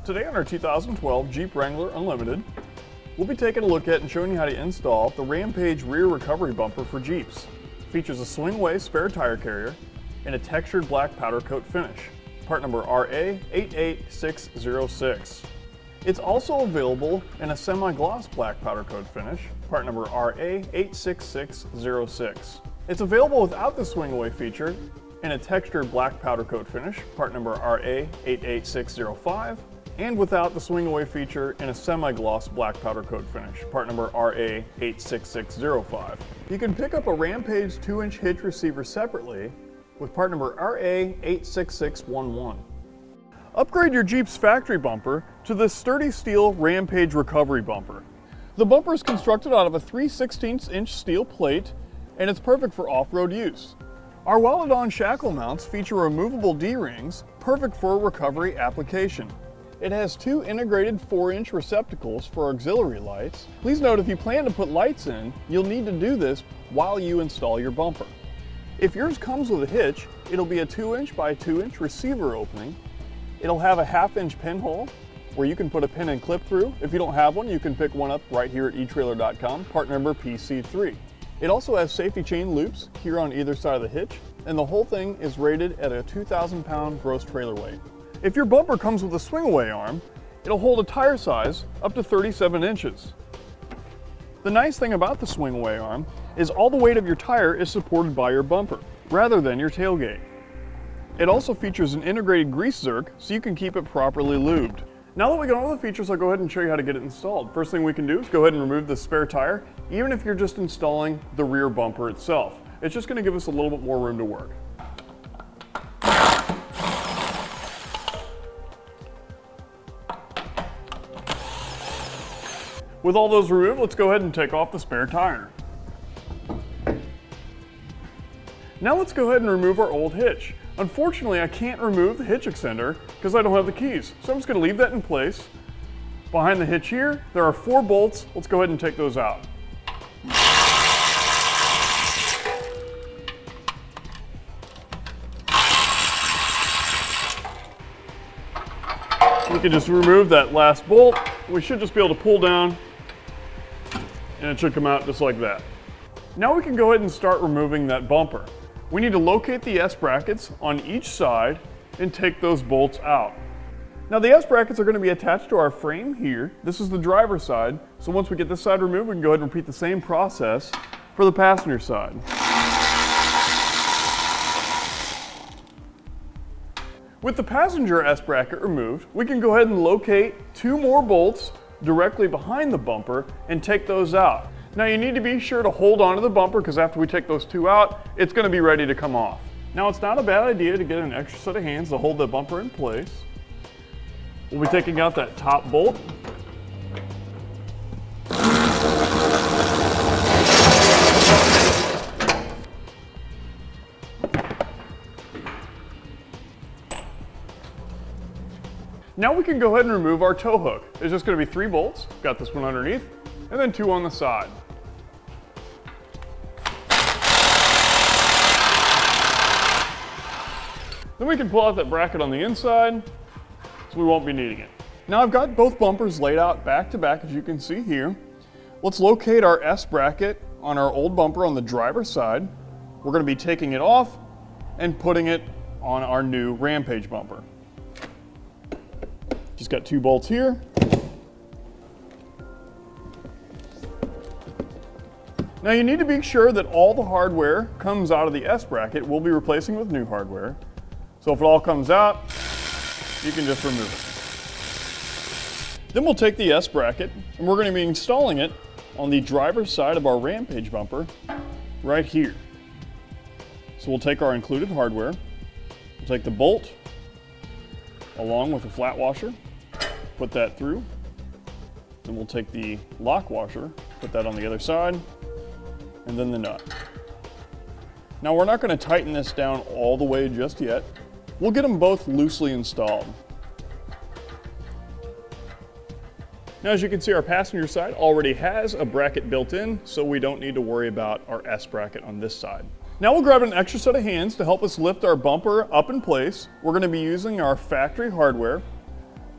Today on our 2012 Jeep Wrangler Unlimited, we'll be taking a look at and showing you how to install the Rampage Rear Recovery Bumper for Jeeps. It features a swing-away spare tire carrier and a textured black powder coat finish. Part number RA88606. It's also available in a semi-gloss black powder coat finish, part number RA86606. It's available without the swing-away feature in a textured black powder coat finish, part number RA88605, and without the swing-away feature in a semi-gloss black powder coat finish, part number RA86605. You can pick up a Rampage 2-inch hitch receiver separately with part number RA86611. Upgrade your Jeep's factory bumper to this sturdy steel Rampage Recovery Bumper. The bumper is constructed out of a 3/16" steel plate, and it's perfect for off-road use. Our welded-on shackle mounts feature removable D-rings, perfect for a recovery application. It has two integrated 4-inch receptacles for auxiliary lights. Please note, if you plan to put lights in, you'll need to do this while you install your bumper. If yours comes with a hitch, it'll be a 2-inch by 2-inch receiver opening. It'll have a 1/2-inch pinhole where you can put a pin and clip through. If you don't have one, you can pick one up right here at etrailer.com, part number PC3. It also has safety chain loops here on either side of the hitch, and the whole thing is rated at a 2,000-pound gross trailer weight. If your bumper comes with a swing-away arm, it'll hold a tire size up to 37 inches. The nice thing about the swing-away arm is all the weight of your tire is supported by your bumper, rather than your tailgate. It also features an integrated grease zerk, so you can keep it properly lubed. Now that we got all the features, I'll go ahead and show you how to get it installed. First thing we can do is go ahead and remove the spare tire, even if you're just installing the rear bumper itself. It's just going to give us a little bit more room to work. With all those removed, let's go ahead and take off the spare tire. Now let's go ahead and remove our old hitch. Unfortunately, I can't remove the hitch extender because I don't have the keys, so I'm just going to leave that in place. Behind the hitch here, there are 4 bolts. Let's go ahead and take those out. We can just remove that last bolt. We should just be able to pull down, and it should come out just like that. Now we can go ahead and start removing that bumper. We need to locate the S-brackets on each side and take those bolts out. Now the S-brackets are going to be attached to our frame here. This is the driver's side, so once we get this side removed, we can go ahead and repeat the same process for the passenger side. With the passenger S-bracket removed, we can go ahead and locate 2 more bolts directly behind the bumper and take those out. Now you need to be sure to hold on to the bumper because after we take those 2 out, it's going to be ready to come off. Now it's not a bad idea to get an extra set of hands to hold the bumper in place. We'll be taking out that top bolt. Now we can go ahead and remove our tow hook. There's just going to be 3 bolts. Got this one underneath, and then 2 on the side. Then we can pull out that bracket on the inside, so we won't be needing it. Now I've got both bumpers laid out back to back, as you can see here. Let's locate our S bracket on our old bumper on the driver's side. We're going to be taking it off and putting it on our new Rampage bumper. Just got 2 bolts here. Now you need to be sure that all the hardware comes out of the S bracket. We'll be replacing with new hardware. So if it all comes out, you can just remove it. Then we'll take the S bracket and we're going to be installing it on the driver's side of our Rampage bumper right here. So we'll take our included hardware, we'll take the bolt along with the flat washer, put that through. Then we'll take the lock washer, put that on the other side, and then the nut. Now we're not going to tighten this down all the way just yet. We'll get them both loosely installed. Now as you can see, our passenger side already has a bracket built in, so we don't need to worry about our S bracket on this side. Now we'll grab an extra set of hands to help us lift our bumper up in place. We're going to be using our factory hardware.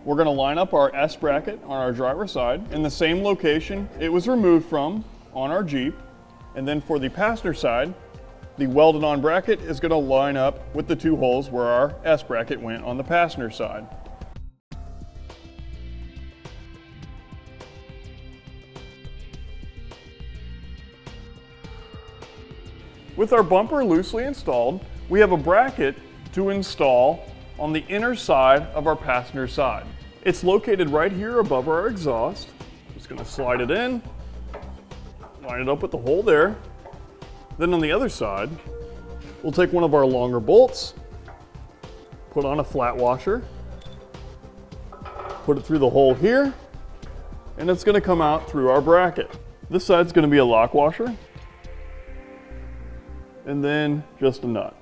we're going to line up our S bracket on our driver's side in the same location it was removed from on our Jeep. And then for the passenger side, the welded on bracket is going to line up with the two holes where our S bracket went on the passenger side. With our bumper loosely installed, we have a bracket to install on the inner side of our passenger side. It's located right here above our exhaust. Just going to slide it in, line it up with the hole there. Then on the other side, we'll take one of our longer bolts, put on a flat washer, put it through the hole here, and it's going to come out through our bracket. This side's going to be a lock washer, and then just a nut.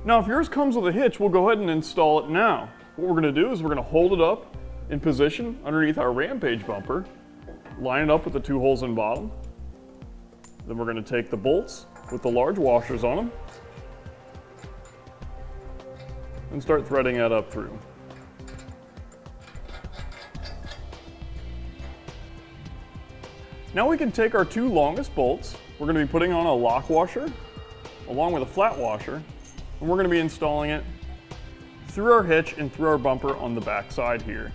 Now, if yours comes with a hitch, we'll go ahead and install it now. What we're going to do is we're going to hold it up in position underneath our Rampage bumper, line it up with the two holes in bottom. Then we're going to take the bolts with the large washers on them and start threading that up through. Now we can take our two longest bolts. We're going to be putting on a lock washer along with a flat washer, and we're going to be installing it through our hitch and through our bumper on the back side here.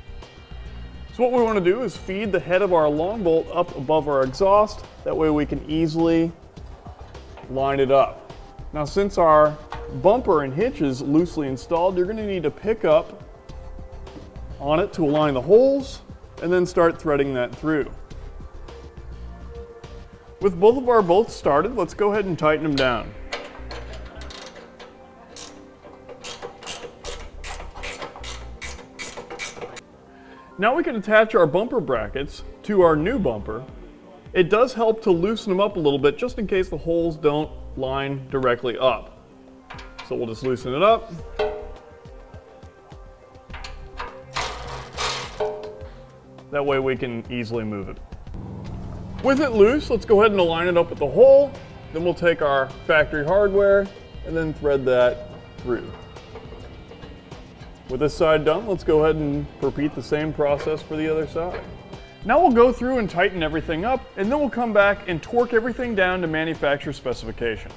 So what we want to do is feed the head of our long bolt up above our exhaust. That way we can easily line it up. Now, since our bumper and hitch is loosely installed, you're going to need to pick up on it to align the holes and then start threading that through. With both of our bolts started, let's go ahead and tighten them down. Now we can attach our bumper brackets to our new bumper. It does help to loosen them up a little bit just in case the holes don't line directly up. So we'll just loosen it up. That way we can easily move it. With it loose, let's go ahead and align it up with the hole. Then we'll take our factory hardware and then thread that through. With this side done, let's go ahead and repeat the same process for the other side. Now we'll go through and tighten everything up, and then we'll come back and torque everything down to manufacturer specification.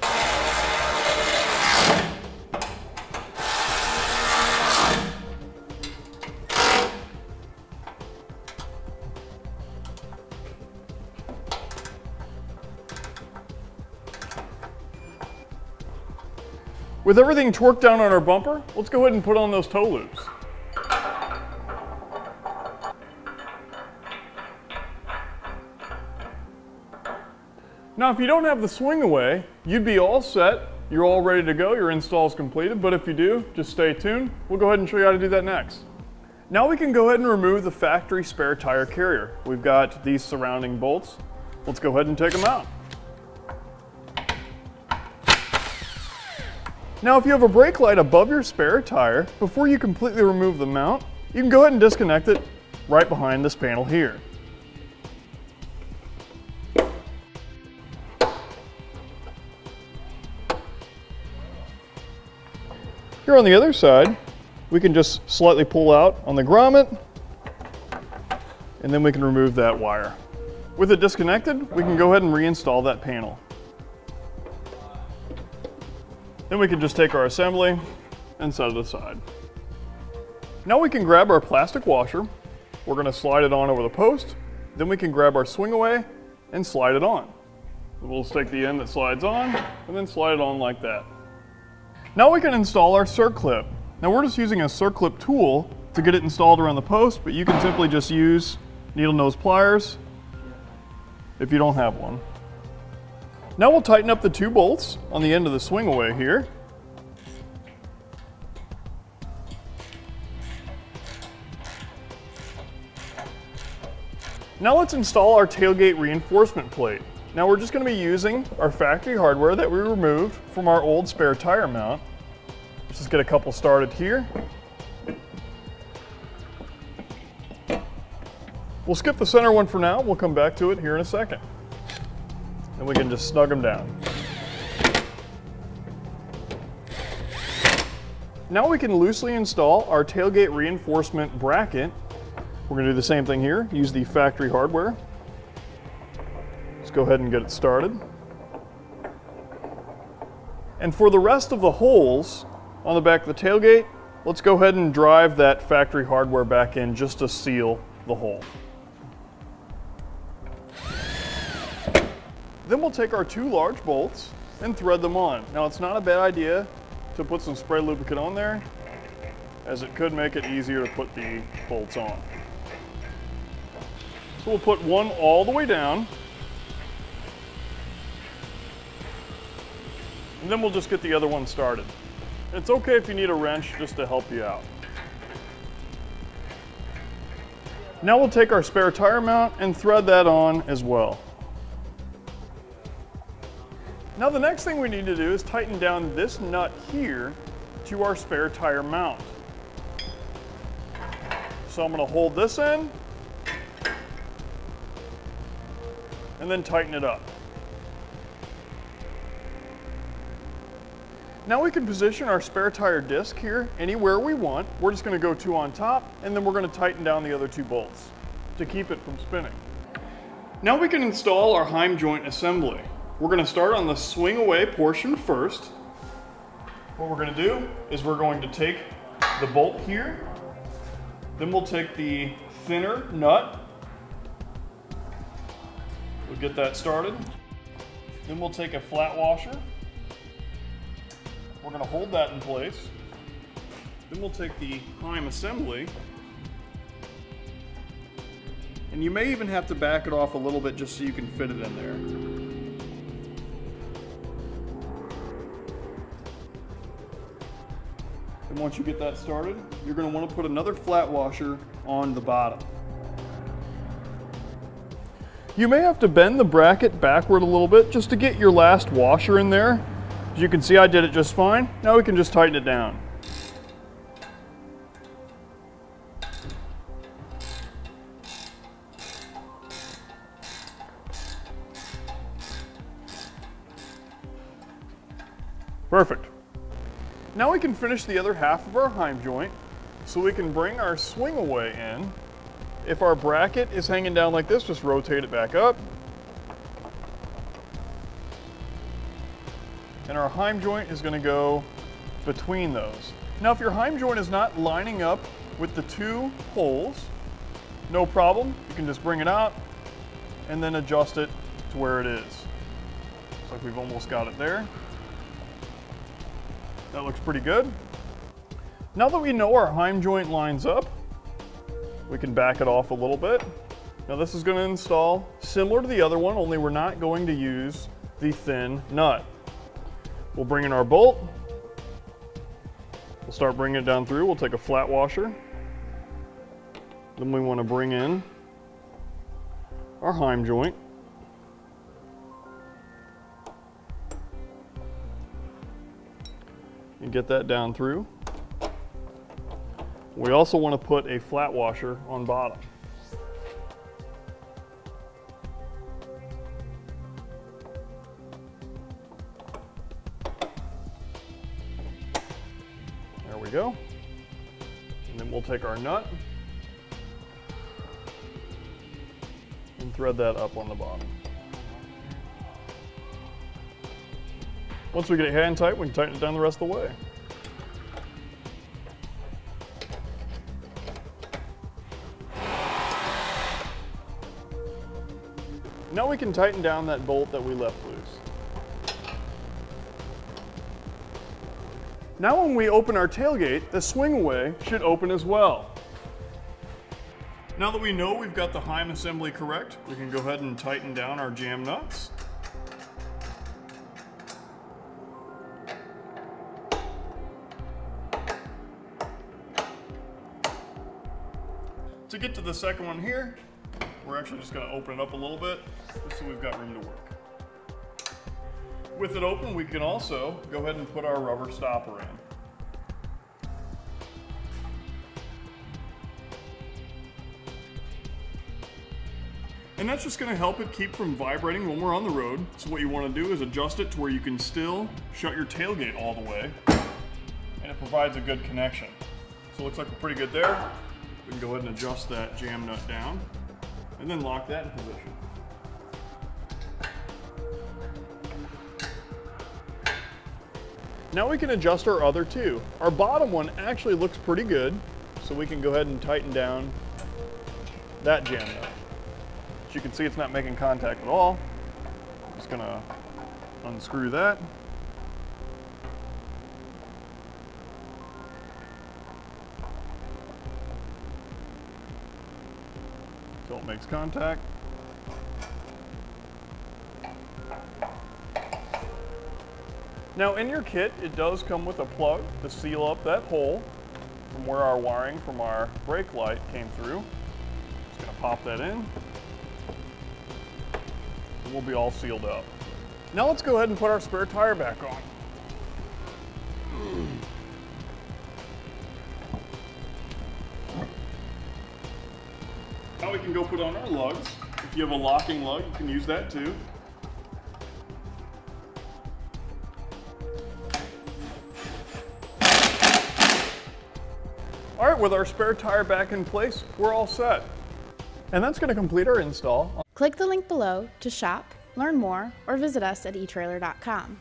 With everything torqued down on our bumper, let's go ahead and put on those toe loops. Now, if you don't have the swing away, you'd be all set. You're all ready to go. Your install is completed, but if you do, just stay tuned. We'll go ahead and show you how to do that next. Now we can go ahead and remove the factory spare tire carrier. We've got these surrounding bolts. Let's go ahead and take them out. Now, if you have a brake light above your spare tire, before you completely remove the mount, you can go ahead and disconnect it right behind this panel here. Here on the other side, we can just slightly pull out on the grommet, and then we can remove that wire. With it disconnected, we can go ahead and reinstall that panel. Then we can just take our assembly and set it aside. Now we can grab our plastic washer. We're going to slide it on over the post. Then we can grab our swing away and slide it on. We'll just take the end that slides on and then slide it on like that. Now we can install our circlip. Now we're just using a circlip tool to get it installed around the post, but you can simply just use needle nose pliers if you don't have one. Now we'll tighten up the two bolts on the end of the swing away here. Now let's install our tailgate reinforcement plate. Now we're just going to be using our factory hardware that we removed from our old spare tire mount. Let's just get a couple started here. We'll skip the center one for now. We'll come back to it here in a second. And we can just snug them down. Now we can loosely install our tailgate reinforcement bracket. We're gonna do the same thing here, use the factory hardware. Let's go ahead and get it started. And for the rest of the holes on the back of the tailgate, let's go ahead and drive that factory hardware back in just to seal the hole. Then we'll take our 2 large bolts and thread them on. Now it's not a bad idea to put some spray lubricant on there, as it could make it easier to put the bolts on. So we'll put one all the way down, and then we'll just get the other one started. It's okay if you need a wrench just to help you out. Now we'll take our spare tire mount and thread that on as well. Now the next thing we need to do is tighten down this nut here to our spare tire mount. So I'm going to hold this in and then tighten it up. Now we can position our spare tire disc here anywhere we want. We're just going to go 2 on top, and then we're going to tighten down the other 2 bolts to keep it from spinning. Now we can install our heim joint assembly. We're going to start on the swing away portion first. What we're going to do is we're going to take the bolt here, then we'll take the thinner nut. We'll get that started. Then we'll take a flat washer. We're going to hold that in place. Then we'll take the heim assembly, and you may even have to back it off a little bit just so you can fit it in there. And once you get that started, you're going to want to put another flat washer on the bottom. You may have to bend the bracket backward a little bit just to get your last washer in there. As you can see, I did it just fine. Now we can just tighten it down. Perfect. Now we can finish the other half of our heim joint, so we can bring our swing away in. If our bracket is hanging down like this, just rotate it back up. And our heim joint is going to go between those. Now if your heim joint is not lining up with the 2 holes, no problem. You can just bring it out and then adjust it to where it is. Looks like we've almost got it there. That looks pretty good. Now that we know our heim joint lines up, we can back it off a little bit. Now this is going to install similar to the other one, only we're not going to use the thin nut. We'll bring in our bolt. We'll start bringing it down through. We'll take a flat washer. Then we want to bring in our heim joint. And get that down through. We also want to put a flat washer on bottom. There we go. And then we'll take our nut and thread that up on the bottom. Once we get it hand tight, we can tighten it down the rest of the way. Now we can tighten down that bolt that we left loose. Now when we open our tailgate, the swing away should open as well. Now that we know we've got the heim assembly correct, we can go ahead and tighten down our jam nuts. To get to the second one here, we're actually just going to open it up a little bit, just so we've got room to work. With it open, we can also go ahead and put our rubber stopper in. And that's just going to help it keep from vibrating when we're on the road. So what you want to do is adjust it to where you can still shut your tailgate all the way. And it provides a good connection. So it looks like we're pretty good there. We can go ahead and adjust that jam nut down and then lock that in position. Now we can adjust our other two. Our bottom one actually looks pretty good, so we can go ahead and tighten down that jam nut. As you can see, it's not making contact at all. I'm just gonna unscrew that. Until it makes contact. Now in your kit, it does come with a plug to seal up that hole from where our wiring from our brake light came through. Just gonna pop that in. And we'll be all sealed up. Now let's go ahead and put our spare tire back on. Now we can go put on our lugs. If you have a locking lug, you can use that too. All right, with our spare tire back in place, we're all set. And that's going to complete our install. Click the link below to shop, learn more, or visit us at etrailer.com.